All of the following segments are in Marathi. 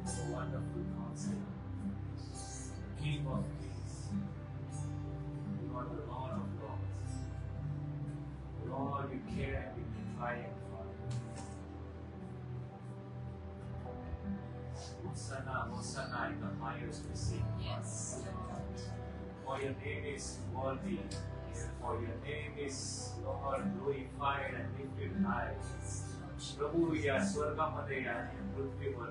the wonderful counselor, the King of Kings. You are the Lord of Lords. Lord, you care and you triumph, Father. Hosanna, Hosanna in the highest we sing. Yes, Lord. For your name is worthy. For your name is, Lord, glorified and lifted high. प्रभू या स्वर्गामध्ये आणि पृथ्वीवर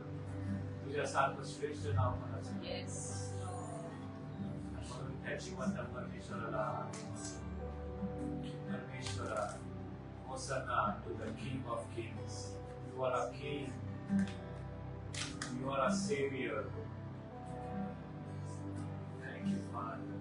तुझ्यासारखं श्रेष्ठ नाव म्हणायचं. Yes, Lord. म्हणून त्याची म्हणता परमेश्वराला परमेश्वरा Hosanna to the King of Kings. You are a King. You are a Savior. Thank you, Father.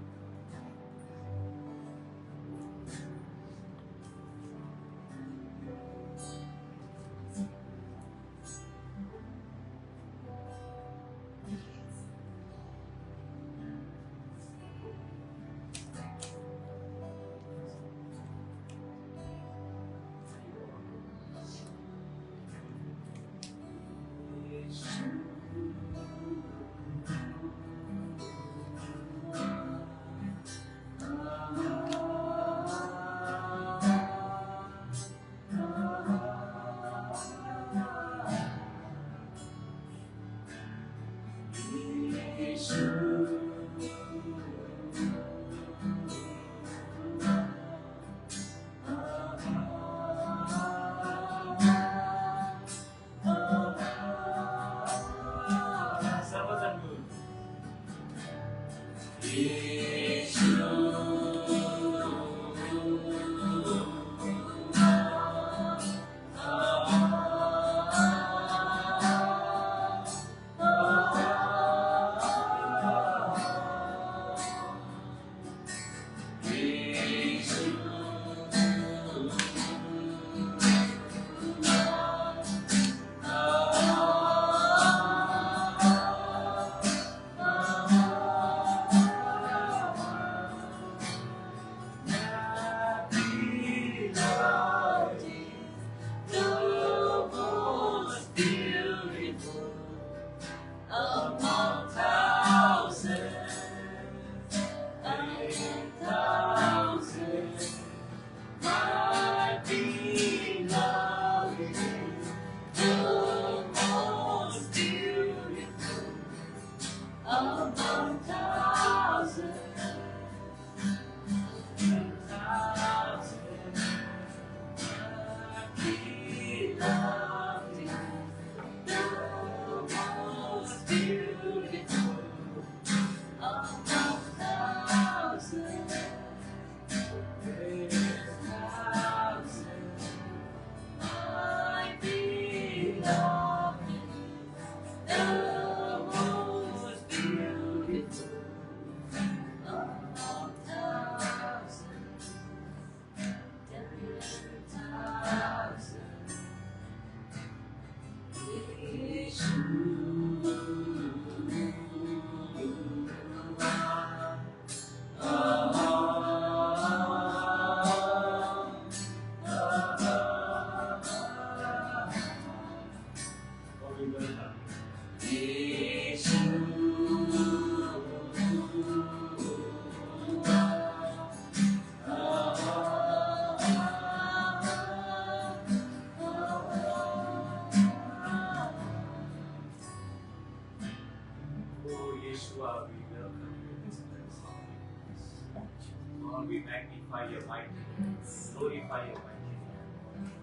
We magnify your mighty name, glorify your mighty name.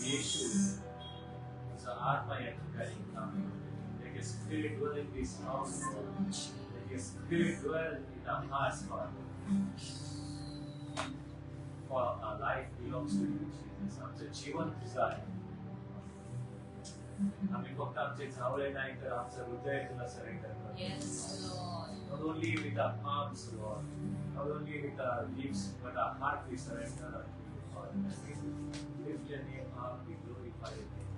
Yeshu, तुझा आत्मा या ठिकाणी काम करतो. Let your spirit dwell in this house, Lord. Let your spirit dwell in our hearts, Father. For our life belongs to you, Jesus. आमचं जीवन तुझं आहे. आम्ही फक्त आमचे झावळे नाही तर आमचं हृदय तुला सरेंडर करतो. Yes, Lord. Not only with our arms, Lord, not only with our lips, but our heart we surrender unto you, Father. We lift your name up, we glorify your name,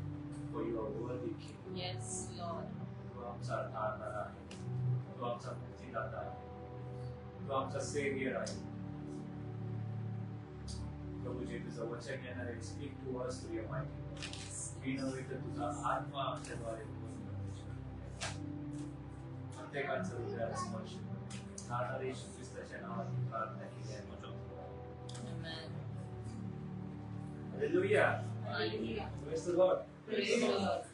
for you are worthy King. Yes, Lord. तू आमचा आधार आहे, तू आमचा मुक्तीदाता आहे, तू आमचा सेवियर आहे. प्रभू जे तुझं वचन येणार आहे, speak to us through your mighty name. We know that तुझा आत्मा आमच्याद्वारे बोलतो. प्रत्येकाचं हृदयाला स्पर्श करो. नाथाला येशू ख्रिस्ताच्या नावात प्रार्थना केली आहे. Amen. Hallelujah. Hallelujah. Praise the Lord. Praise the Lord.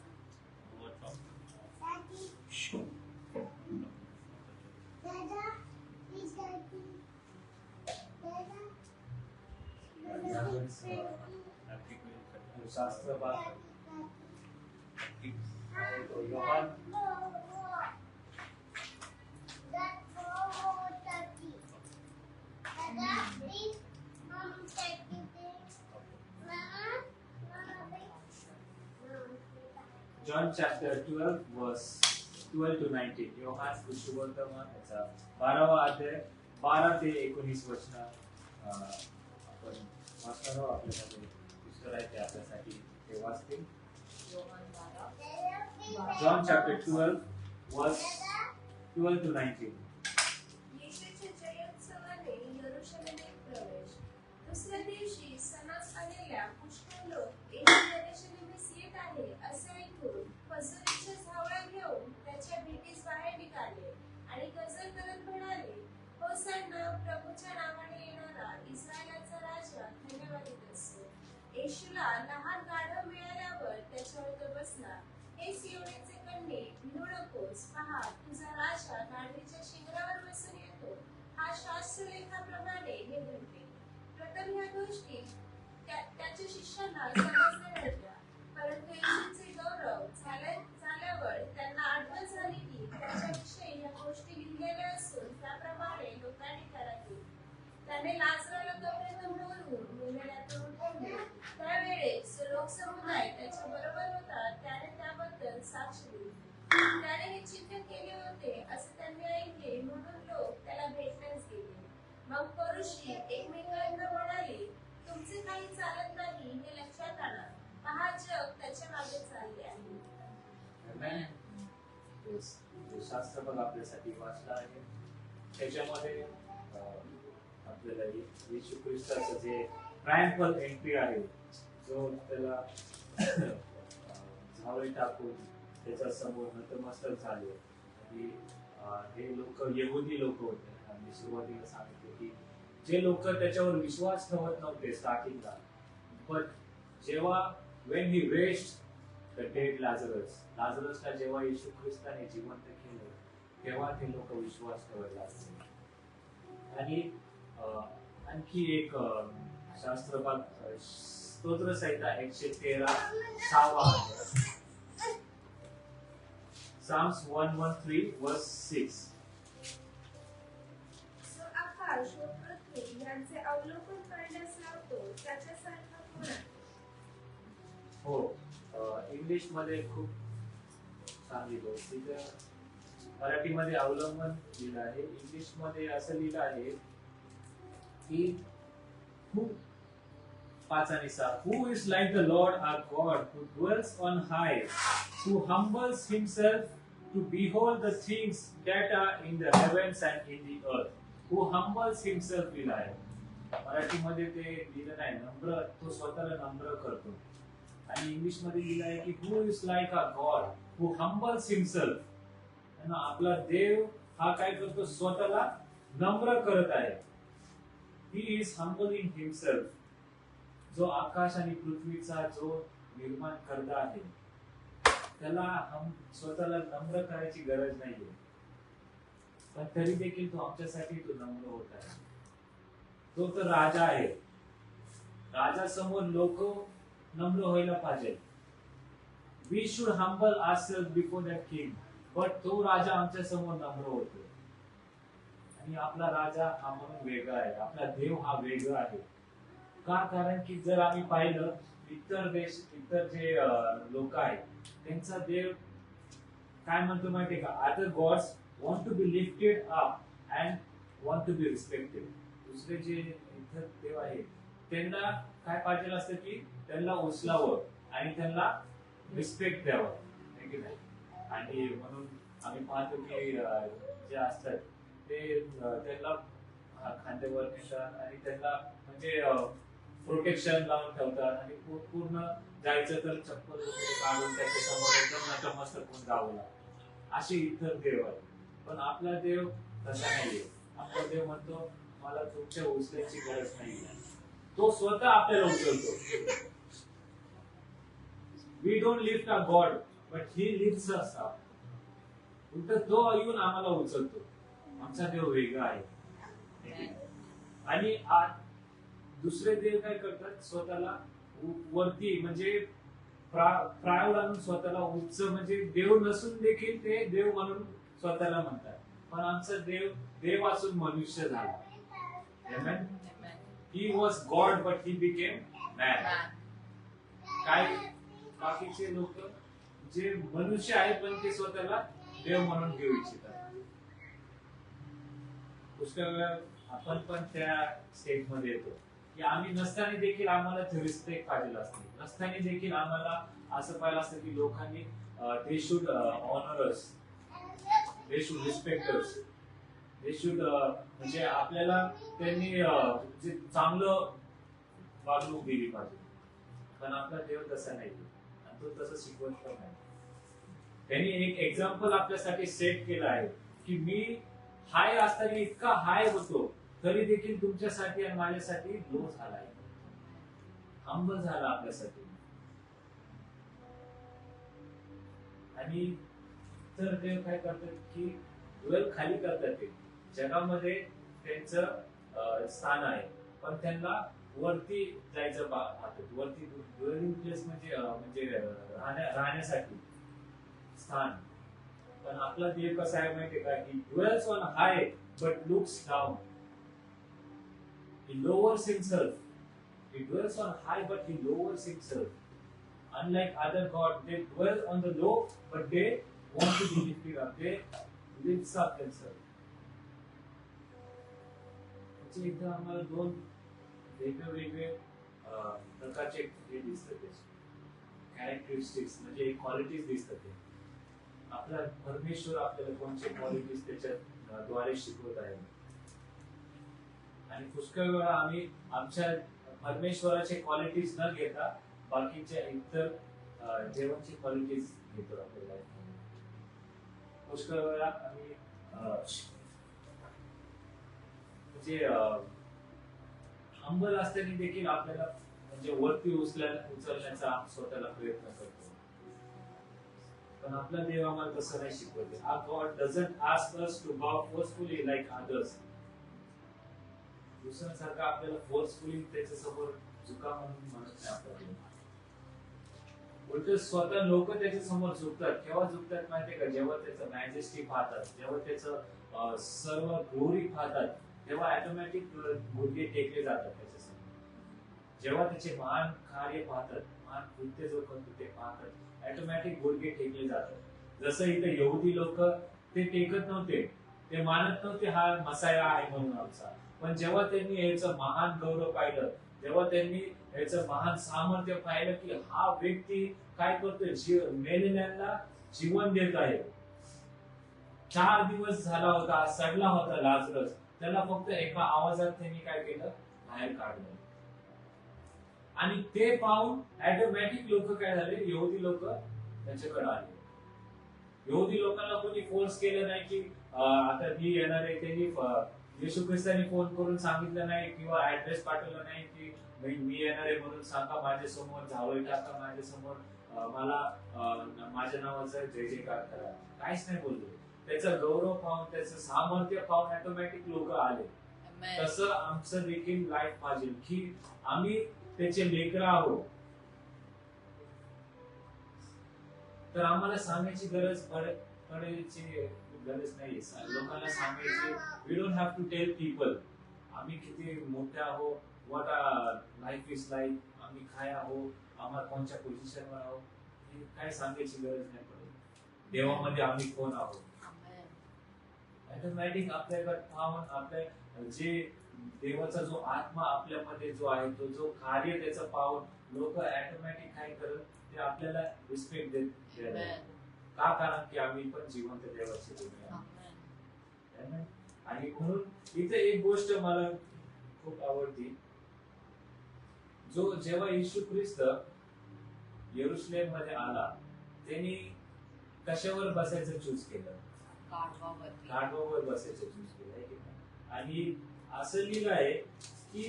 शास्त्र Yohan John chapter 12 verse 12 to 19. Yohan सुवर्तमान याचा 12वा अध्याय 12 ते 19 वचन आपण वाचणार आहोत. आपल्यामध्ये पुस्तक आहे ते आपल्यासाठी ते वाचतील. Yohan 12. John chapter 12 verse 12 to 19. येशूच्या जयोत्सवाने यरूशलेमेत प्रवेश. दुसऱ्या दिवशी सणास आलेल्या पुष्कळ लोक येशू यरूशलेमेस येत आहे असे ऐकून खजुरीच्या झावळ्या घेऊन त्याच्या भेटीस बाहेर निघाले आणि गजर करत म्हणाले, होसाना, प्रभूच्या नावाने येणारा इस्रायलाचा राजा धन्यवादित असो. येशूला लहान गाढव मिळाल्यावर त्याच्यावर तो बसला. हे सियोनीचे कन्ये, भिवू नकोस, पहा तुझा राजा गाढवीच्या शिंगरावर बसून येतो. हा शास्त्रलेखाप्रमाणे हे घडले. प्रथम ह्या गोष्टी त्याच्या शिष्यांना समजल्या नव्हत्या, परंतु येशूचे गौरव झाल्यावर त्यांना आठवण झाली की त्याच्याविषयी या गोष्टी लिहिलेल्या असून त्याप्रमाणे लोकांनी करावी. त्याने लाजराला कपडे घालून मेलेल्यातून उठवले. त्यावेळेस लोकसमुदाय त्याच्या बरोबर होता. त्याने त्याबद्दल साक्ष दिली. त्याने हे चिन्ह केले होते असे त्यांनी ऐकले, म्हणून लोक त्याला भेटण्यास गेले. मग फरीसी एकमेकांना म्हणाले, तुमचे काही चालत नाही हे लक्षात आणा. पहा, जग त्याच्या मागे चालले आहे. Amen. तो शास्त्र पण आपल्यासाठी वाचला आहे. त्याच्यामध्ये आपल्याला येशू ख्रिस्ताचं जे ट्रायम्फल एंट्री आहे, जो त्याला झावळी टाकून त्याच्या समोर नतमस्तक झाले. आणि हे लोक यहुदी लोक होते. आणि सुरुवातीला सांगितले की जे लोक त्याच्यावर विश्वास ठेवत नव्हते स्टार्टिंगला, पण जेव्हा when he raised the dead लाजरसला जेव्हा येशू ख्रिस्ताने जिवंत केलं, तेव्हा ते लोक विश्वास ठेवायला लागले. आणि आणखी एक शास्त्रभाग स्तोत्र संहिता 113 6 Psalms 113 verse 6. जो आकाश व पृथ्वी यांचे अवलोकन करण्यास लावतो त्याच्यासारखा कोण आहे? हो, इंग्लिश मध्ये खूप छान लिहिलं. तिथं मराठीमध्ये अवलंबन लिहिलं आहे. इंग्लिश मध्ये असं लिहिलं आहे की खूप 5 आणि 6 Who is like the Lord our God, who dwells on high, who humbles himself to behold the things that are in the heavens and in the earth. Who humbles himself लिहिलं आहे. मराठीमध्ये ते लिहिलं नाही, नम्र, तो स्वतःला नम्र करतो. आणि इंग्लिश मध्ये लिहिलं आहे की Who is like a God, who humbles himself. आणि आपला देव हा काय करतो, स्वतःला नम्र करत आहे. He is humbling himself. जो आकाश आणि पृथ्वीचा जो निर्माण करता आहे, त्याला स्वतःला नम्र करायची गरज नाहीये, पण तरी देखील तो आमच्यासाठी तो नम्र होत आहे. तो तर राजा आहे. राजासमोर लोक नम्र व्हायला पाहिजे. We should humble ourselves before that king. पण तो राजा आमच्या समोर नम्र होतो. आणि आपला राजा हा म्हणून वेगळा आहे. आपला देव हा वेगळा आहे. का? कारण की जर आम्ही पाहिलं इतर जे लोक आहेत, त्यांचा देव काय म्हणतो माहितीये का? Other gods want to be lifted up and want to be respected. दुसरे जे इतर देव आहेत, त्यांना काय पाहिजे असतं की त्यांना उचलावं आणि त्यांना रिस्पेक्ट द्यावं. आणि म्हणून आम्ही पाहतो की जे असतात ते त्यांना खांद्यावर नेतात आणि त्यांना म्हणजे प्रोटेक्शन लावून ठेवतात. आणि पूर्ण जायचं तर चप्पल वगैरे काढून त्याच्या समोर एकदम नतमस्तक होऊन जावं लागतं. असे इतर देव आहेत. पण आपला देव तसा नाहीये. आपला देव म्हणतो मला तुमच्या उचलायची गरज नाहीये. तो स्वतः आपल्याला उचलतो. We don't lift our God, but He lifts us up. उलट तो येऊन आम्हाला उचलतो. आमचा देव वेगळा आहे. आणि दुसरे देव काय करतात, स्वतःला वरती म्हणजे प्रायोड आणून स्वतःला उच्च, म्हणजे देव नसून देखील ते देव म्हणून स्वतःला म्हणतात. पण आमचा देव असून मनुष्य झाला. Amen. He was God but he became man. काय बाकीचे लोक जे मनुष्य आहेत पण ते स्वतःला देव म्हणून घेऊ इच्छितात. पुष्कळ वेळा आपण पण त्या स्टेट मध्ये येतो की आम्ही नसताना देखील आम्हाला रिस्पेक्ट पाहिजे असते. नसताना देखील आम्हाला असं पाहिलं असतं की लोकांनी they should honour us, they should respect us, they should म्हणजे आपल्याला त्यांनी जे चांगलं वागणूक दिली पाहिजे. पण आपला देव तसा नाही आणि तो तसं शिकवत पण नाही. त्यांनी एक एक्झाम्पल आपल्यासाठी सेट केलं आहे की मी हाय असताना इतका हाय होतो तरी देखील तुमच्यासाठी आणि माझ्यासाठी लो झालाय, हंबल झाला आपल्यासाठी. आणि तर देव काय करतात की ड्वेल खाली करतात. ते जगामध्ये त्यांचं स्थान आहे पण त्यांना वरती जायचं पाहतात. वरती ड्वेलिंग प्लेस म्हणजे राहण्यासाठी स्थान. पण आपला देव कसा आहे माहितीये का की dwells on high but looks down. He lowers himself. He dwells on high but he lowers himself. Unlike other gods, they dwell on the low but they want to be lifted up. They lifts up themselves. म्हणजे एकदा आम्हाला दोन वेगवेगळे प्रकारचे हे दिसतात, कॅरेक्टरिस्टिक्स म्हणजे क्वालिटीज दिसतात. आपला परमेश्वर आपल्याला कोणते क्वालिटीज त्याच्या द्वारे शिकवत आहे. आणि पुष्कळ वेळा आम्ही आमच्या परमेश्वराचे क्वालिटीज न घेता बाकीच्या इतर देवांची क्वालिटीज घेतो आपल्या लाईफमध्ये. पुष्कळ वेळा आम्ही म्हणजे हंबल असताना देखील आपल्याला म्हणजे वरती उचलण्याचा स्वतःला प्रयत्न करतो. पण आपला देव आम्हाला तसं नाही शिकवते. Our God doesn't ask us to bow forcefully like others. दुसऱ्यांसारखं आपल्याला फोर्सफुली त्याच्या समोर झुका म्हणून म्हणत नाही आपल्याला. उलट स्वतः लोक त्याच्या समोर झुकतात. केव्हा झुकतात माहितीये का? जेव्हा त्याचं मॅजेस्टी पाहतात, जेव्हा त्याचं सर्व ग्लोरी पाहतात, तेव्हा ऑटोमॅटिक गुडघे टेकले जातात त्याच्या समोर. जेव्हा त्याचे महान कार्य पाहतात, महान कृत्य जो करतो ते पाहतात, ऑटोमॅटिक गुडघे टेकले जातात. जसं इथे यहुदी लोक ते टेकत नव्हते, ते मानत नव्हते हा मसाया आहे म्हणून आमचा. पण जेव्हा त्यांनी याचं महान गौरव पाहिलं, जेव्हा त्यांनी याचं महान सामर्थ्य पाहिलं की हा व्यक्ती काय करतोय, मेलेल्यांना जीवन देत आहे. 4 दिवस झाला होता, सडला होता लाजरस, त्याला फक्त एका आवाजात त्यांनी काय केलं, बाहेर काढलं. आणि ते पाहून ऑटोमॅटिक लोक काय झाले, यहुदी लोक त्यांच्याकडे आले. यहुदी लोकांना कोणी फोर्स केलं नाही की आता मी येणार आहे. त्यांनी येशू ख्रिस्तांनी फोन करून सांगितलं नाही किंवा ऍड्रेस पाठवला नाही की मी येणार आहे म्हणून सांगा माझ्या समोर, जावई टाका माझ्या समोर, मला माझ्या नावाचा जय जयकार करा. काहीच नाही बोललो. त्याचा गौरव पाहून, त्याचं सामर्थ्य पाहून ऑटोमॅटिक लोक आले. तसं आमचं देखील लाईफ पाहिजे की आम्ही त्याचे लेकरं आहोत. तर आम्हाला सांगायची गरज पडायची गरज नाही. लोकांना सांगायची, we don't have to tell people आम्ही किती मोठे आहोत, what our life is like, आम्ही काय आहोत, आम्हाला कोणत्या पोझिशनवर आहोत, हे काय सांगायची गरज नाही पडत. देवामध्ये आम्ही कोण आहोत ऑटोमॅटिक आपल्याकडे पाहून, आपल्या जे देवाचा जो आत्मा आपल्यामध्ये जो आहे, तो जो कार्य त्याचं पाहून लोक ऑटोमॅटिक काय करत, ते आपल्याला रिस्पेक्ट देत. का? कारण की आम्ही पण जिवंत देवाची दुनिया आहे. आणि म्हणून इथे एक गोष्ट मला खूप आवडती, जो जेव्हा येशू ख्रिस्त यरुशलेम मध्ये आला, त्यांनी कशावर बसायचं चूज केलं? गाढवावरती. गाढवावर बसायचं चूज केलं आहे की नाही? आणि असं लिहिलं आहे की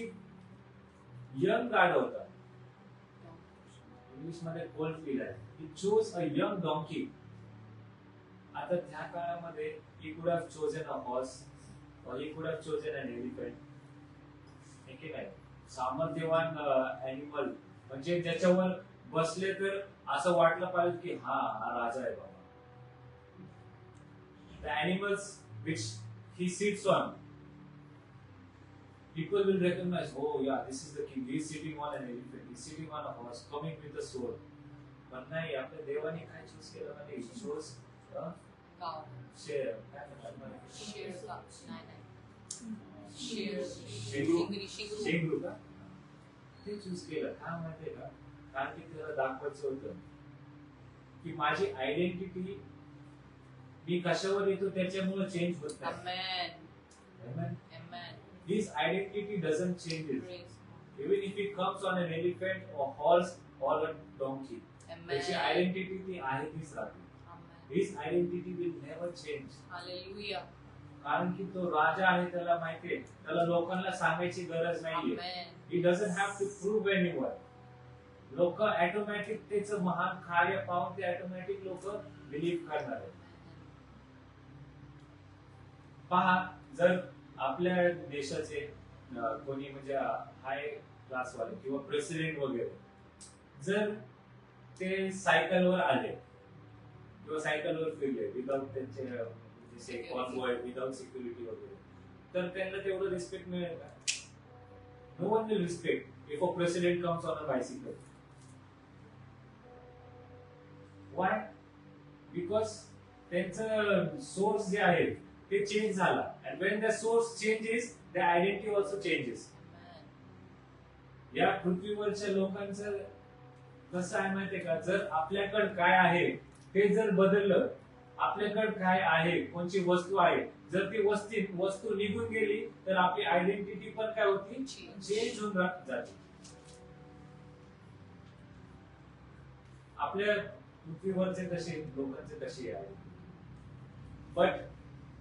यंग गाढव होता, इंग्लिश मध्ये कोल्ड लिहिलं आहे की चूज अ यंग डॉंकी. आता त्या काळामध्ये he could have chosen a horse or he could have chosen an elephant. हे की नाही? सामर्थ्यवान ॲनिमल, म्हणजे ज्याच्यावर बसले तर असं वाटलं पाहिजे की हा राजा आहे बाबा. The animals which he sits on, people will recognize, oh yeah, this is the king. He is sitting on an elephant. He is sitting on a horse, coming with a sword. पण नाही, आपल्या देवाने काय चूज केलं म्हणजे he chose गाव. शेर, काय म्हणतात मला? शेर का? नाही. शेर. शेरू. शिंगरू. शेंगरू का? ते चूज केलं का माहितीये का? कारण की त्याला दाखवायचं होतं की माझी आयडेंटिटी मी कशावर येतो त्याच्यामुळे चेंज होत नाही. Amen. Amen. Amen. His identity doesn't change. Praise. Even if he comes on an elephant or horse or a donkey, त्याची Amen. आयडेंटिटी ती आहे तीच राहते. Amen. His identity will never change. Hallelujah. कारण की तो राजा आहे, त्याला माहितीये, त्याला लोकांना सांगायची गरज नाहीये. Amen. He doesn't have to prove anyone. लोक ऑटोमॅटिक त्याचं महान कार्य पाहून ते ऑटोमॅटिक लोक बिलीव्ह करणार आहेत. पहा, जर आपल्या देशाचे कोणी म्हणजे हाय क्लास वाले किंवा प्रेसिडेंट वगैरे जर ते सायकलवर आले किंवा सायकलवर फिरले विदाउट त्यांचे जसे कॉन्वॉय, विदाउट सिक्युरिटी वगैरे, तर त्यांना तेवढं रिस्पेक्ट मिळेल का? No one will respect if a president comes on a bicycle. Why? Because त्यांचं सोर्स जे आहे ते चेंज झाला, and when the source changes the identity also changes. Amen. या पृथ्वीवरच्या लोकांचं कसं आहे माहितीये का? जर आपल्याकडे काय आहे ते जर बदललं, आपल्याकडे काय आहे, कोणची वस्तू आहे, जर ती वस्तू निघून गेली तर आपली आयडेंटिटी पण काय होती? चेंज होऊन जाते. आपल्या पृथ्वीवरचे कसे लोकांचे कसे आहे, बट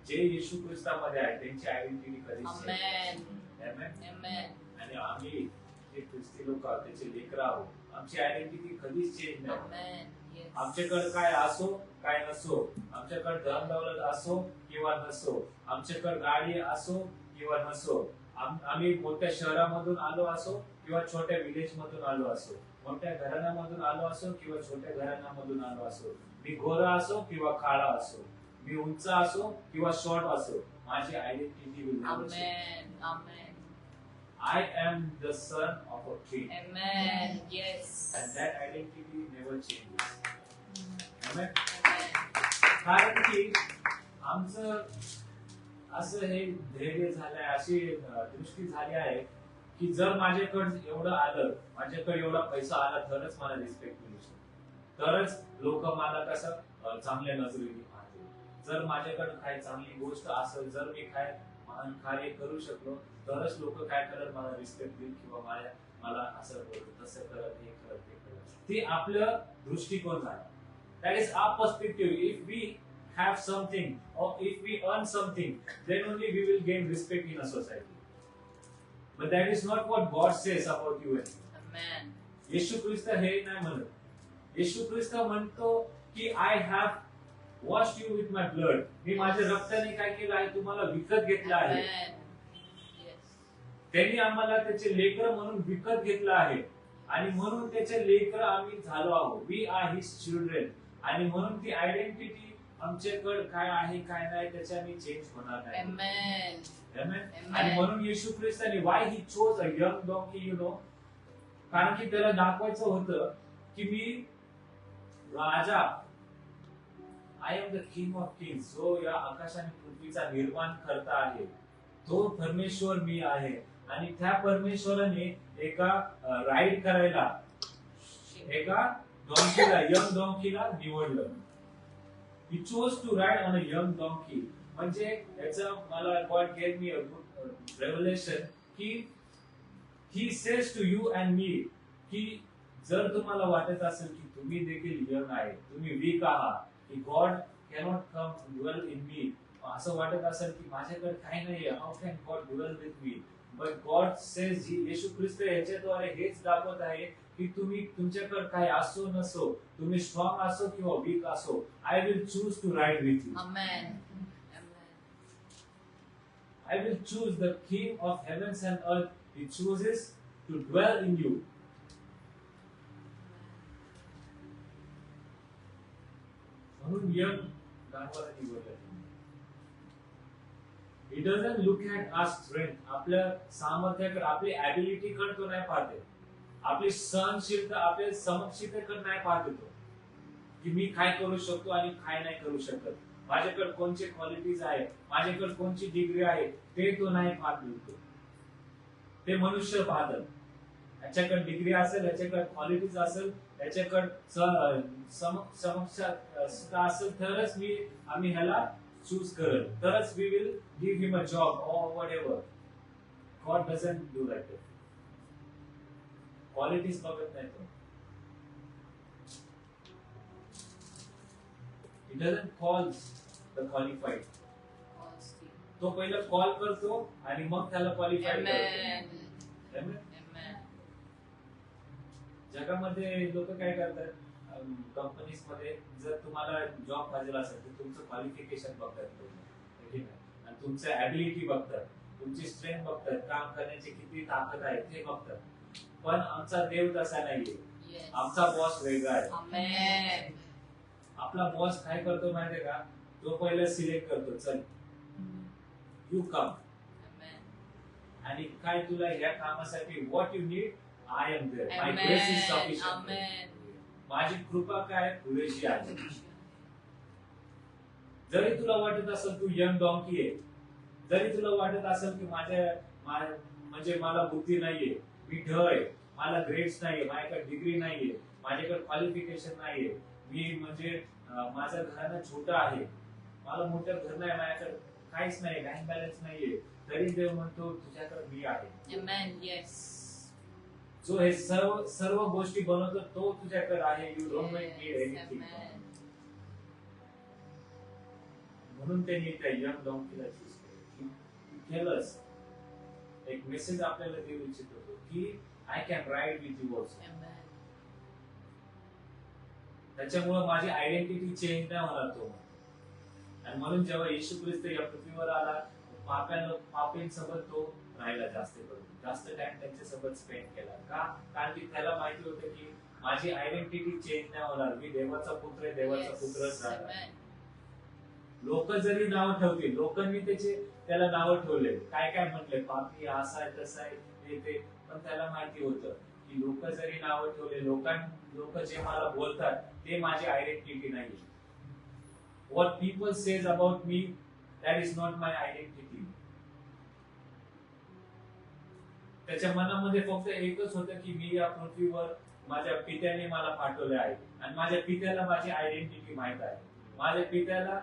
जे येशू ख्रिस्तामध्ये आहे त्यांची आयडेंटिटी कधीच Amen. Amen. Amen. आणि आम्ही जे ख्रिस्ती लोक आहोत त्याचे लेकरं आहोत, आमची आयडेंटिटी कधीच चेंज नाही. Amen. Yes. आमच्याकडे काय असो काय नसो, आमच्याकडे धन दौलत असो किंवा नसो, आमच्याकडे गाडी असो किंवा नसो, आम्ही मोठ्या शहरामधून आलो असो किंवा छोट्या विलेज मधून आलो असो, मोठ्या घराण्यामधून आलो असो किंवा छोट्या घराण्यामधून आलो असो, मी गोरा असो किंवा काळा असो, मी उंच असो किंवा शॉर्ट असो, माझी identity will never change. Amen. Amen. I am the son of a king. Amen. Yes. And that identity never changes. Amen. Amen. कारण की आमचं असं हे धैर्य झालंय, अशी दृष्टी झाली आहे की जर माझ्याकडे एवढं आलं, माझ्याकडे एवढा पैसा आला तरच मला रिस्पेक्ट मिळू शकतो, तरच लोक मला कसं चांगल्या नजरेने पाहतील. जर माझ्याकडे काय चांगली गोष्ट असेल, जर मी काय महान कार्य करू शकलो, तरच लोक काय करत मला रिस्पेक्ट देईल किंवा मला असं बोलत, तसं करत, हे करत, ते करत. ते आपलं दृष्टिकोन आहे. That is our perspective. If we have something or if we earn something, then only we will gain respect in a society. But that is not what God says about you and me. Amen. येशू ख्रिस्त हे नाही म्हणत. येशू ख्रिस्त म्हणतो की I have washed you with my blood. मी माझ्या रक्ताने काय केलं आहे? तुम्हाला विकत घेतलं आहे. Amen. Yes. त्यांनी आम्हाला त्याचे लेकर म्हणून विकत घेतलं आहे आणि म्हणून त्याचे लेकर आम्ही झालो आहोत. We are his children. आणि म्हणून ती आयडेंटिटी आमच्याकडे काय आहे काय नाही त्याच्याने चेंज होणार नाही. Amen. Amen. आणि म्हणून येशू ख्रिस्ताने why he chose a young donkey, you know, कारण की त्याला दाखवायचं होतं की मी राजा, I am the king of kings, जो या आकाश आणि पृथ्वीचा निर्माण करता आहे, तो परमेश्वर मी आहे. आणि त्या परमेश्वराने एका राईड करायला एका डॉंकीला, यंग डॉंकीला निवडलं. He chose to ride on a young donkey. म्हणजे याचं मला God gave me a good revelation की He says to you and me की जर तुम्हाला वाटत असेल की तुम्ही देखील यंग आहे, तुम्ही वीक आहात, की God cannot come dwell in me. असं वाटत असेल की माझ्याकडे काही नाहीये, how can God dwell with me? But God says, Yeshu Khrist याच्याद्वारे हेच दाखवत आहे की तुम्ही तुमच्याकडे काय असो नसो, तुम्ही स्ट्रॉंग असो किंवा वीक असो, I will choose to ride with you. Amen. I will choose the King of heavens and earth. He chooses to dwell in you. म्हणून यंग गावाला निवडलं. He doesn't look at our strength, आपल्या सामर्थ्याकडे, आपली ability कडे तो नाही पाहते, आपली सहनशीलता, आपल्या समक्षतेकडे नाही पाहते तो, की मी काय करू शकतो आणि काय नाही करू शकत, माझ्याकडे कोणते क्वालिटीज आहे, माझ्याकडे कोणती डिग्री आहे, ते तो नाही पाहत बिलकुल. ते मनुष्य पाहतात. याच्याकडे डिग्री असेल, याच्याकडे क्वालिटीज असेल, याच्याकडे समक्षता असेल, तरच आम्ही ह्याला चूज करेल, तरच we will give him a job और whatever. God doesn't do like that. Qualities बघत नाही तो. He doesn't call the qualified. तो पहिला कॉल करतो आणि मग त्याला क्वालिफाय करतो. Amen. जगामध्ये लोक काय करतात, कंपनीज मध्ये जर तुम्हाला जॉब पाहिजे असेल तर तुमचं क्वालिफिकेशन बघतात, ठीक आहे, आणि तुमचं ॲबिलिटी बघतात, तुमची स्ट्रेंथ बघतात, काम करण्याची किती ताकद आहे ते बघतात. पण आमचा देव तसा नाहीये. आमचा बॉस वेगळा आहे. Amen. आपला बॉस काय करतो माहितीये का, तो पहिला सिलेक्ट करतो, चल यू कम, आणि काय तुला ह्या कामासाठी what you need, I am there, my grace is sufficient. माझी कृपा काय पुरेशी आहे. जरी तुला वाटत असेल तू यंग डॉंकी आहे, जरी तुला वाटत असेल की म्हणजे मला बुद्धी नाहीये, मी ढ आहे, मला ग्रेड्स नाहीये, माझ्याकडे डिग्री नाहीये, माझ्याकडे क्वालिफिकेशन नाहीये, मी म्हणजे माझं घराणं छोटं आहे, मला मोठं घर नाही, माझ्याकडे काहीच नाही, बँक बॅलन्स नाहीये, तरी देव म्हणतो तुझ्याकडे मी आहे. Amen. Yes. जो हे सर्व गोष्टी बनवतो तो तुझ्याकडे आहे. You don't need anything. म्हणून त्यांनी त्या यंग डॉंकीला चूज केलं. एक मेसेज आपल्याला देऊ इच्छित होतो की I can ride with you also. त्याच्यामुळे माझी आयडेंटिटी चेंज नाही होणार तो. आणि म्हणून जेव्हा येशू ख्रिस्त या पृथ्वीवर आला, पापींसोबत तो राहिला, जास्त टाइम त्यांच्यासोबत स्पेंड केला. का? कारण की त्याला माहिती होतं की माझी आयडेंटिटी चेंज नाही होणार, मी देवाचा पुत्र आहे, देवाचा पुत्रच राहणार. लोक जरी नाव ठेवतील, लोकांनी त्याला नाव ठेवले, काय काय म्हटले, पापी, असा आहे तसा आहे ते, पण त्याला माहिती होतं की लोक जरी नाव ठेवले, लोक जे मला बोलतात ते माझी आयडेंटिटी नाही. What people says about me, that is not my identity. त्याच्या मनामध्ये फक्त एकच होतं की मी या पृथ्वीवर माझ्या पित्याने मला पाठवले आहे, आणि माझ्या पित्याला माझी आयडेंटिटी माहित आहे, माझ्या पित्याला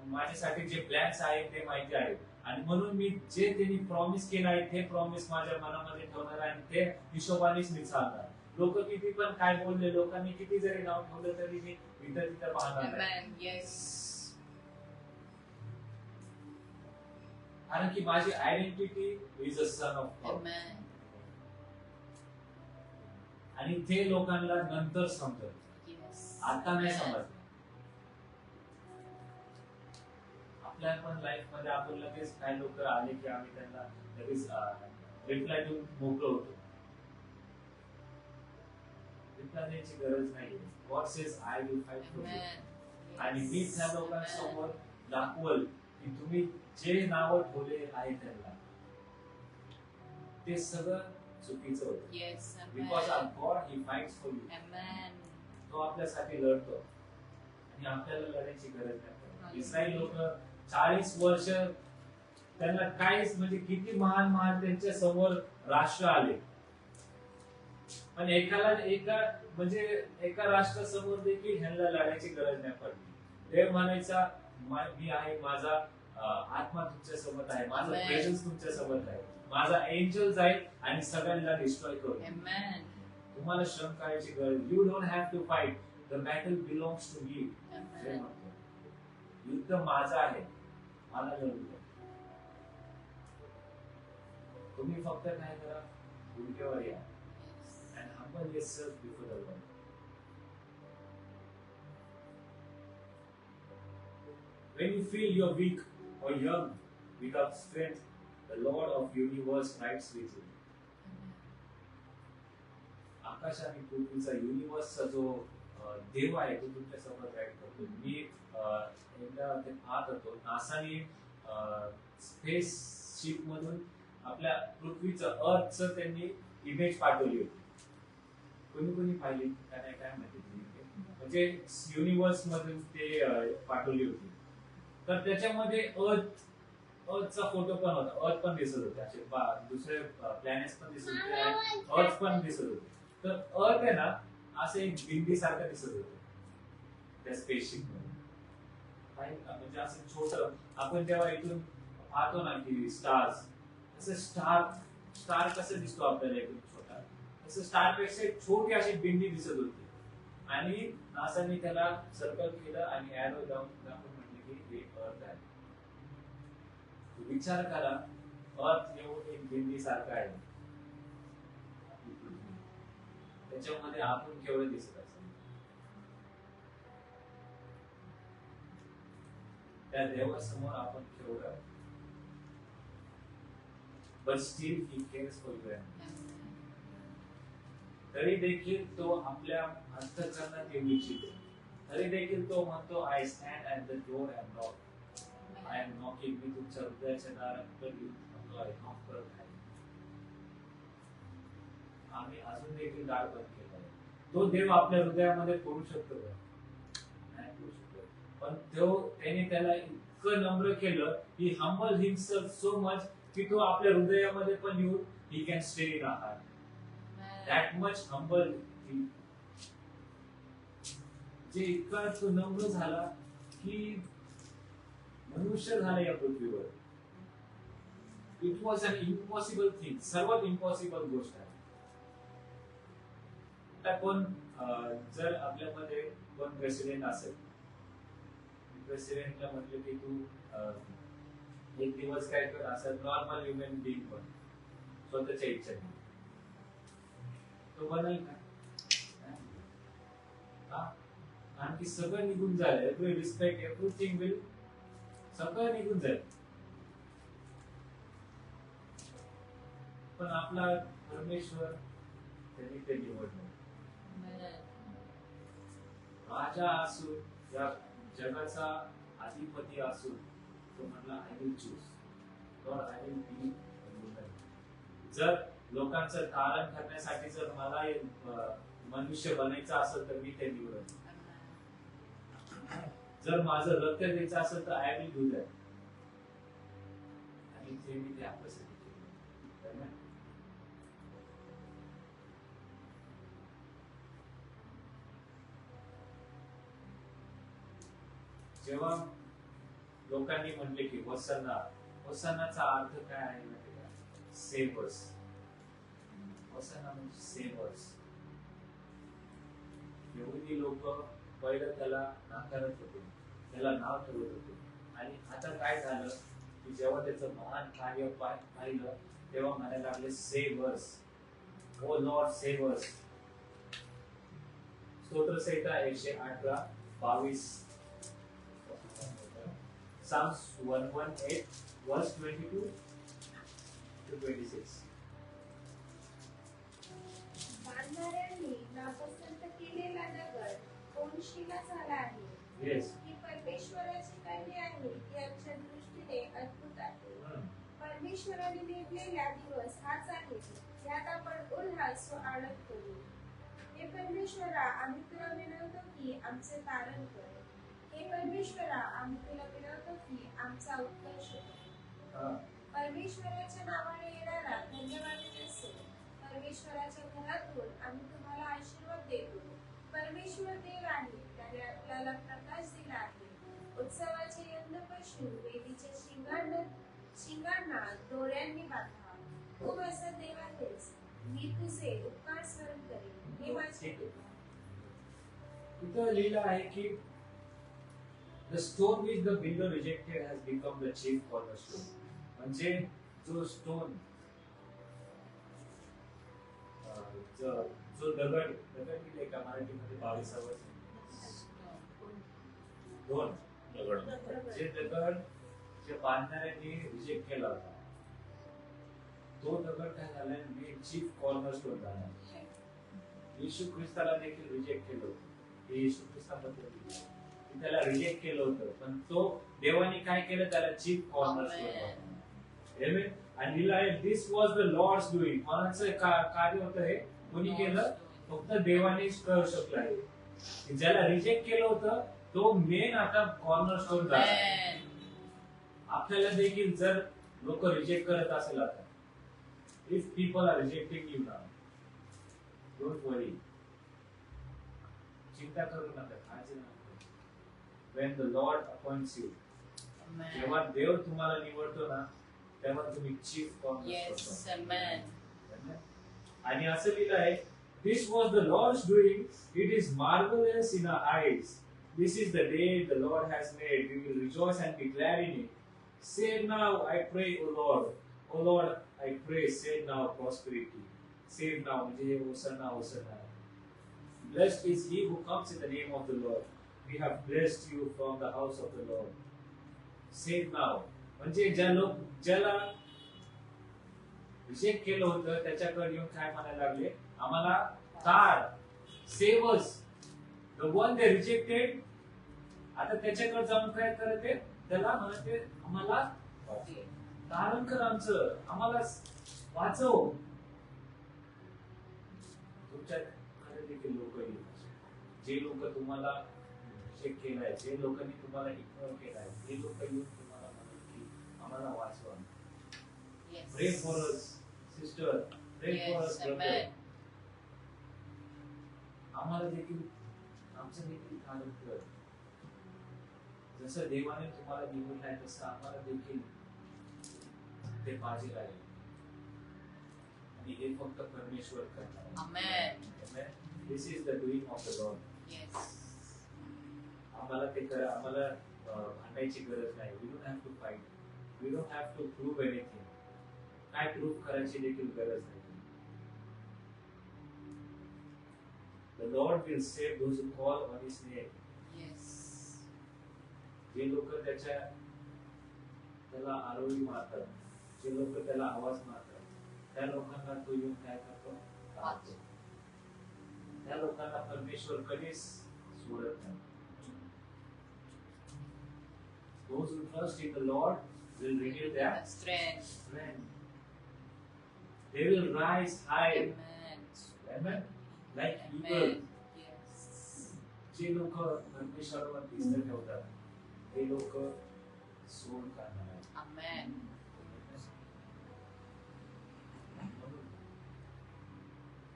माझ्यासाठी जे प्लॅन्स आहेत ते माहिती आहे, आणि म्हणून मी जे त्यांनी प्रॉमिस केलं आहे ते प्रॉमिस माझ्या मनामध्ये ठेवणार आहे, आणि ते हिशोबानेच मी चालणार. लोक किती पण काय बोलले, लोकांनी किती जरी नाव ठेवलं तरी मी तिथं पाहणार नाही. कारण की माझी identity is a son of God. आणि ते लोकांना नंतर समजत, आता नाही समजत. आपल्या पण लाईफ मध्ये आपण लगेच काही लोक आले की आम्ही त्यांना लगेच रिप्लाय देऊन मोकळं होतो. रिप्लाय द्यायची गरज नाही. God says I will fight for you. आणि मी त्या लोकांसमोर दाखवल की तुम्ही जे नाव ठेवले आहे त्यांना ते सगळं चुकीचं होतं. Because our God he fights for you. तो आपल्यासाठी लढतो आणि आपल्याला लढायची गरज नाही. इस्रायल लोक 40 वर्ष त्यांना काहीच म्हणजे किती महान महान त्यांच्या समोर राष्ट्र आले, पण एका राष्ट्रासमोर देखील ह्यांना लढायची गरज नाही पडली. देव म्हणायचा मी आहे, माझा आत्मा तुमच्या सोबत आहे, माझा प्रेझेन्स तुमच्या सोबत आहे, माझा एंजल जाईल आणि सगळ्यांना डिस्ट्रॉय करेल. तुम्हाला श्रम करायची गरज. You don't have to fight, the battle belongs to me. युद्ध माझं आहे, मला लढू द्या. तुम्ही फक्त काय करा, गुडघ्यावर या and humble yourself before the Lord. When you feel you're weak or young, without strength, the Lord of universe rides with you. आकाश आणि पृथ्वीचा युनिवर्सचा जो देव आहे तो तुमच्या सोबत राईड करतो. मी एकदा ते पाहत होतो, नासाने स्पेस शिप मधून आपल्या पृथ्वीचं अर्थचं त्यांनी इमेज पाठवली होती. कोणी कोणी पाहिली का नाही काय माहिती, म्हणजे युनिवर्स मधून ते पाठवली होती. तर त्याच्यामध्ये अर्थचा फोटो पण होता, अर्थ पण दिसत होते, असे दुसरे प्लॅनेट्स पण दिसत होते आणि अर्थ पण दिसत होते. तर अर्थ आहे ना असं एक बिंदी सारखं दिसत होतं त्या स्पेसशिप मध्ये. म्हणजे असं छोट, आपण जेव्हा इथून पाहतो ना की स्टार्स, असं स्टार कसं दिसतो आपल्याला एकदम छोटा, तसं स्टार पेक्षा छोटी अशी बिंदी दिसत होती. आणि नासाने त्याला सर्कल केलं आणि एरो दाखवून म्हटलं की हे अर्थ आहे. विचार करा, अर्थ एवढं एक बिंदी सारखं आहे, त्याच्यामध्ये आपण केवढं दिसत असेल. त्या देवासमोर आपण केवढं, but still he cares for you. तरी देखील तो आपल्या अंतःकरणात येऊ इच्छितो. तरी देखील तो म्हणतो, I stand at the door and knock. I am knocking. मी तुमच्या हृदयाच्या दारात येऊन आहे, नॉक करत आहे. आम्ही अजून देखील दार बंद केलं आहे. तो देव आपल्या हृदयामध्ये पडू शकतो का? नाही पडू शकतो. पण त्याने त्याला इतकं नम्र केलं, he humble himself so much की तो आपल्या हृदयामध्ये पण येऊन he can stay in our heart. That much humble. जे इतका तो नम्र झाला की मनुष्य झाला या पृथ्वीवर. It was an impossible thing. सर्वात इम्पॉसिबल गोष्ट आहे. आता कोण जर आपल्यामध्ये कोण प्रेसिडेंट असेल, प्रेसिडेंटला म्हटलं की तू एक दिवस काय कर, असं नॉर्मल ह्युमन बीइंग पण स्वतःच्या इच्छेने तो बनेल का? आणखी सगळं निघून जाईल. एव्हरी रिस्पेक्ट, एव्हरीथिंग विल, सगळं निघून जाईल. पण आपला परमेश्वर त्यांनी ते निवडलं. राजा असून, या जगाचा अधिपती असून तो म्हटला, I will choose God, I will be. जर लोकांचं तारण करण्यासाठी जर मला मनुष्य बनायचं असेल तर मी ते निवडेल. जर माझं रक्त द्यायचं असेल तर आय विल डू दॅट. आणि ते मी ते आपल्यासाठी केलं. जेव्हा लोकांनी म्हटले की होसाना, होसानाचा अर्थ काय आहे माहिती का? सेव्हर्स. होसाना म्हणजे सेव्हर्स. यहुदी लोक पहिलं त्याला नाकारत होते, त्याला नाव ठेवत होते. आणि आता काय झालं की जेव्हा त्याचं महान कार्य पाहिलं तेव्हा म्हणायला लागले, सेव्हर्स, ओ लॉर्ड सेव्हर्स. स्तोत्रसंहिता 118:22. Psalms 118 verse 22 to 26. बांधणाऱ्यांनी नापसंत केलेला दगड कोनशिला झाला आहे. Yes. ही परमेश्वराची कार्य आहे, ती आमच्या दृष्टीने अद्भुत आहे. परमेश्वराने नेमलेला दिवस हाच आहे, यात आपण उल्हास व आनंद करू. हे परमेश्वरा, आम्ही तुला विनवतो की आमचे तारण कर. हे परमेश्वरा, आम्ही तुला विनवतो की आमचा उत्कर्ष कर. परमेश्वराच्या नावाने येणारा धन्यवाद असेल. परमेश्वराच्या घरातून आम्ही तुम्हाला आशीर्वाद देतो. परमेश्वर देव आहे, त्याने आपल्याला प्रकाश दिला आहे. उत्सवाचे यंद पशु वेदीच्या शिंगांना दोऱ्यांनी बांधा. तू माझा देव आहेस, मी तुझे उपकार स्मरण करेन. हे माझे इथं लिहिलं आहे की The stone which the builder rejected has become the chief cornerstone. म्हणजे जो स्टोन जो दगड दिले का मराठीमध्ये 22 दोन जे दगड जे बांधणाऱ्यांनी रिजेक्ट केला होता तो दगड काय झालाय मी चीफ कॉर्नरस्टोन झाला. येशू ख्रिस्ताला देखील रिजेक्ट केलं होतं. हे येशू ख्रिस्ताबद्दल त्याला रिजेक्ट केलं होतं पण तो देवाने काय केलं त्याला चीफ कॉर्नरस्टोन. आमेन. आणि लिहिलं आहे दिस वॉज द लॉर्ड्स डुईंग. कोणाचं कार्य होतं हे कोणी केलं फक्त देवानेच करू शकलं आहे. ज्याला रिजेक्ट केलं होतं तो मेन आता कॉर्नरस्टोन झाला. आपल्याला देखील जर लोक रिजेक्ट करत असेल आता if people are rejecting you now don't worry. चिंता करू नका काळजी नका. when the Lord appoints you जेव्हा देव तुम्हाला निवडतो ना तेव्हा तुम्ही चीफ कॉर्नरस्टोन. आणि असं लिहिलं आहे this was the Lord's doing, it is marvelous in our eyes. This is the day the Lord has made, we will rejoice and be glad in it. Save now, I pray, O Lord. O Lord, I pray, save now prosperity. Save now, म्हणजे Hosanna Hosanna. Blessed is he who comes in the name of the Lord. We have blessed you from the house of the Lord. Save now. म्हणजे ज्याला रिजेक्ट केलं होतं त्याच्याकडे येऊन काय म्हणायला लागले आम्हाला तार save us. The one they rejected आता त्याच्याकडे जाऊन काय करते त्याला म्हणते आम्हाला तारण कर आमचं आम्हाला वाचव. तुमच्याकडे देखील लोक येईल जे लोक तुम्हाला रिजेक्ट केलाय जे लोकांनी तुम्हाला इग्नोर केलाय ते लोक येऊन तुम्हाला म्हणत की आम्हाला वाचवा. Pray for us, sister. Pray for us, brother. आम्हाला देखील आमचं देखील कार्य कर. जसं देवाने तुम्हाला निवडलंय तसं आम्हाला देखील ते पाहिजे आहे. आणि हे फक्त परमेश्वर करणार. Amen. This is the doing of the Lord. Yes. आम्हाला ते करा आम्हाला भांडायची गरज नाही. We don't have to fight. We don't have to prove anything. काय प्रूफ करायची देखील गरज नाही. The Lord will save those who call on His name. Yes. जे लोक त्याला आरोळी मारतात जे लोक त्याला आवाज मारतात त्या लोकांना तो येऊन काय करतो त्या लोकांना परमेश्वर कधीच सोडत नाही. Those who trust in the Lord will renew their strength. They will rise high. Amen. Like eagle. Yes. जे लोक परमेश्वरावर विश्वास ठेवतात ते लोक सोड करणार आहेत. Amen.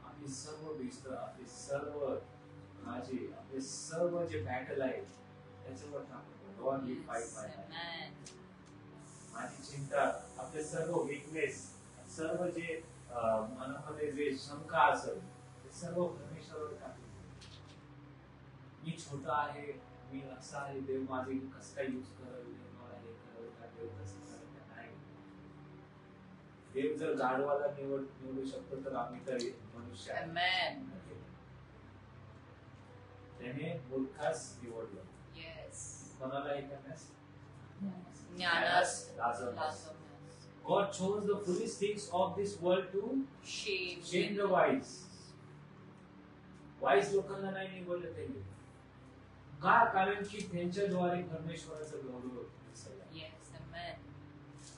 आपली सर्व भिस्त आपली सर्व काळजी आपले सर्व जे बॅटल आहे त्याच्यावर टाकतो. Lord will fight my battle. माझी चिंता आपले सर्व वीकनेस सर्व जे मनामध्ये जे शंका असेल ते सर्व परमेश्वरावर टाकले. मी छोटा आहे मी असा आहे देव माझे कसं काय यूज करेल देव मला हे करेल का देव तसं करेल का नाही. देव जर गाढवाला निवडू शकतो तर आम्ही तर मनुष्य आहे. त्याने मूर्खास निवडलं. कोणाला हे करण्यास ज्ञानास God chose the foolish things of this world to shame the wise. Wise लोकांना नाही निवडलं त्यांनी का कारण की त्यांच्याद्वारे परमेश्वराचा गौरव दिसला.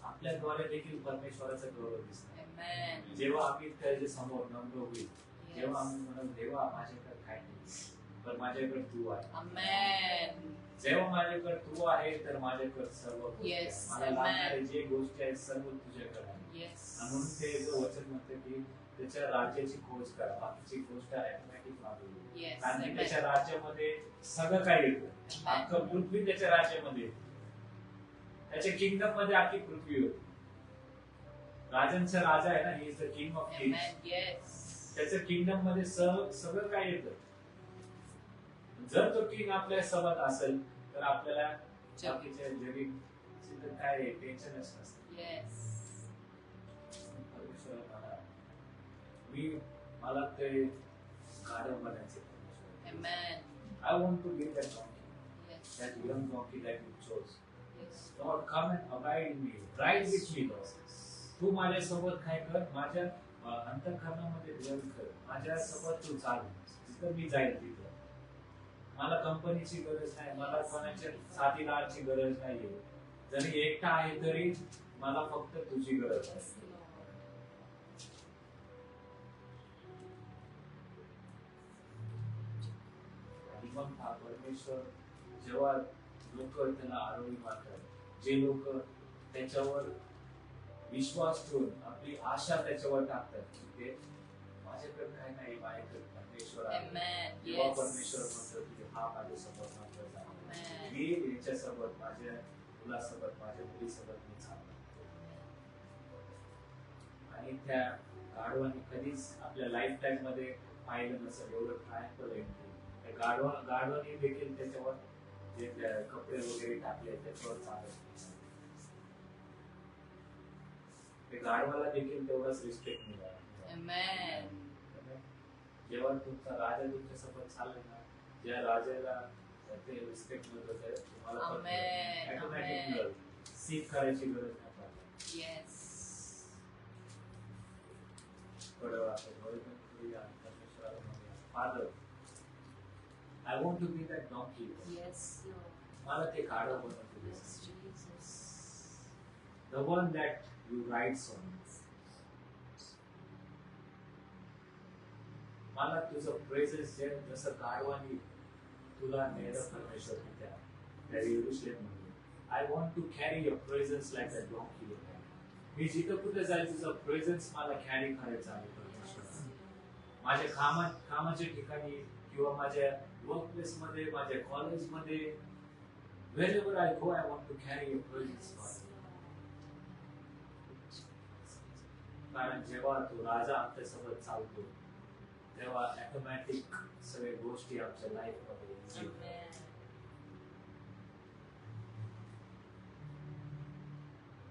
आपल्याद्वारे देखील परमेश्वराचा गौरव दिसला. जेव्हा आम्ही त्याच्या समोर नम्र होईल जेव्हा आम्ही म्हणू देवा माझ्याकडे काय नाही पण माझ्याकडे तू आहे. जेव्हा माझ्याकडे तू आहे तर माझ्याकडे सर्व मला लागणारे जे गोष्टी आहेत सर्व तुझ्याकडे आहे. म्हणून ते जो वचन म्हणते की त्याच्या राज्याची खोज करा बाकीची गोष्ट ऑटोमॅटिक मागेल. कारण त्याच्या राज्यामध्ये सगळं काय येतं अख्खं पृथ्वी त्याच्या राज्यामध्ये त्याच्या किंगडम मध्ये अख्खी पृथ्वी होती. राजांचा राजा आहे ना he is the king of Kings. त्याच्या किंगडम मध्ये सगळं काय येतं. जर तो किंग आपल्या सोबत असेल तर आपल्याला बाकीच्या जरी तिथं काय टेन्शनच नसतं. Yes. परमेश्वर मला ते गाढव बनायचे परमेश्वर. Amen. I want to be that donkey, Yes. that young donkey that you chose. Yes. Lord, come and abide in me, ride with me, Lord. तू माझ्यासोबत काय कर, माझ्या अंतःकरणामध्ये ध्यान कर, माझ्यासोबत तू चाल, जिथं मी जाईल तिथं. मला कंपनीची गरज नाही, मला कोणाच्या साथीदाराची गरज नाहीये. जरी एकटा आहे तरी मला फक्त तुझी गरज आहे. Yes, Lord. आणि मग हा परमेश्वर जेव्हा लोक त्याला आरोग्य मानतात, जे लोक त्याच्यावर विश्वास ठेवून आपली आशा त्याच्यावर टाकतात की ते माझ्याकडे काय नाही, माझ्याकडे परमेश्वर आहे. Amen. जेव्हा Yes. परमेश्वर म्हणतो की हा माझ्यासोबत महत्वाचा आहे, Amen. मी याच्यासोबत, माझ्या मुलासोबत, माझ्या मुलीसोबत मी चालतो. आणि त्या गाढवाने कधीच आपल्या लाईफ टाईम मध्ये पाहिलं नसेल एवढं ट्रायम्फल एंट्री. त्या गाढवाने देखील त्याच्यावर जे कपडे वगैरे टाकले त्याच्यावर चालत. ते गाढवाला देखील तेवढाच रिस्पेक्ट मिळाला. Amen. जेव्हा तुमचा राजा तुमच्या सोबत चालला ना, ज्या राजाला ते रिस्पेक्ट मिळत होते तुम्हाला पण Amen. Automatic Amen. मिळेल. सीख करायची गरज नाही पडत. Yes. थोडं आपण वैभव करूया आणि परमेश्वराला म्हणूया, Father, I want to be that donkey. Yes, Lord. मला ते गाढव बनवतो. Yes, Jesus. The one that you rides on. मला तुझं प्रेझेन्स जसं गाढवानी तुला नेलं परमेश्वर त्या येरुशलेममध्ये. I want to carry your presence like a donkey. मी जिथं कुठे जाईल तुझं प्रेझेन्स मला कॅरी करायचं आहे परमेश्वर. माझ्या कामाच्या ठिकाणी किंवा माझ्या वर्क प्लेस मध्ये, माझ्या कॉलेज मध्ये, wherever I go, I want to carry your presence, Father. कारण जेव्हा तो राजा आमच्यासोबत चालतो तेव्हा ऑटोमॅटिक सगळ्या गोष्टी आमच्या लाईफ मध्ये easy होतात. Amen.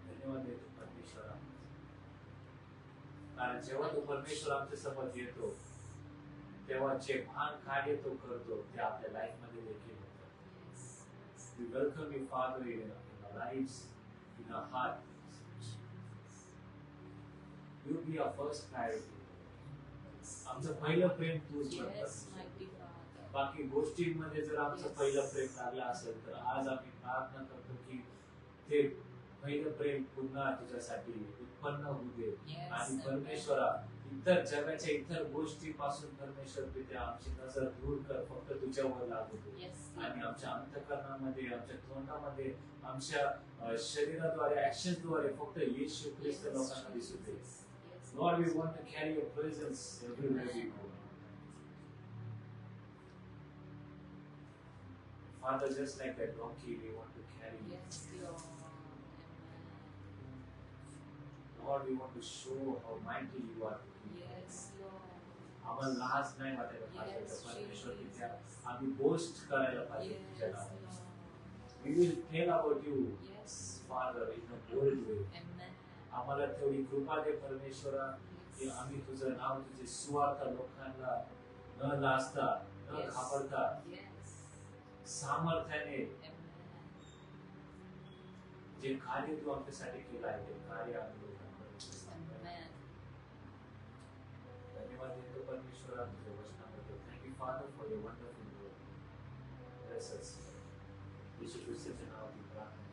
धन्यवाद देतो परमेश्वरा. कारण जेव्हा तो परमेश्वर आमच्या सोबत येतो तेव्हा जे महान कार्य तो करतो ते आपल्या लाईफ मध्ये देखील होतं. We welcome you, Father, in our lives, in our heart. You be our first priority. आमचं पहिलं प्रेम तूच Yes, करतो. mighty Father. बाकी गोष्टींमध्ये जर आमचं पहिलं प्रेम लागलं असेल तर आज आम्ही प्रार्थना करतो की ते पहिलं प्रेम पुन्हा तुझ्यासाठी उत्पन्न होऊ दे. Yes, आणि amen. परमेश्वरा इतर जगाच्या इतर गोष्टीपासून परमेश्वर पिते आमची नजर दूर कर, फक्त तुझ्यावर लागू दे. Yes, आणि Lord. आमच्या अंतःकरणामध्ये, आमच्या तोंडामध्ये, आमच्या शरीराद्वारे, ऍक्शन्सद्वारे फक्त येशू ख्रिस्त लोकांना दिसू दे. Yes. Lord, we want to carry your presence everywhere we go. Father, just like that donkey, we want to carry you. Yes, Lord. Lord, we want to show how mighty you are. Amen. Yes, Lord. आम्हाला लाज नाही वाटायला पाहिजे Yes, त्या परमेश्वर Jesus. तिच्या आम्ही बोस्ट करायला पाहिजे तुझ्या Yes, नावाने. Lord. We will tell about you, Yes. Father, in a bold way. Amen. आम्हाला तेवढी कृपा दे परमेश्वरा की Yes. आम्ही तुझं नाव, तुझे सुवार्थ लोकांना न लाजता, न Yes. घाबरता, Yes. सामर्थ्याने Amen. जे कार्य तू आमच्यासाठी केलं आहे ते कार्य आम्ही लोकांपर्यंत सांगतो. Amen. धन्यवाद देतो परमेश्वरा तुझ्या वचनाबद्दल. Thank you father for your wonderful work. Bless us. Yeshu ख्रिस्ताच्या नावात प्रार्थना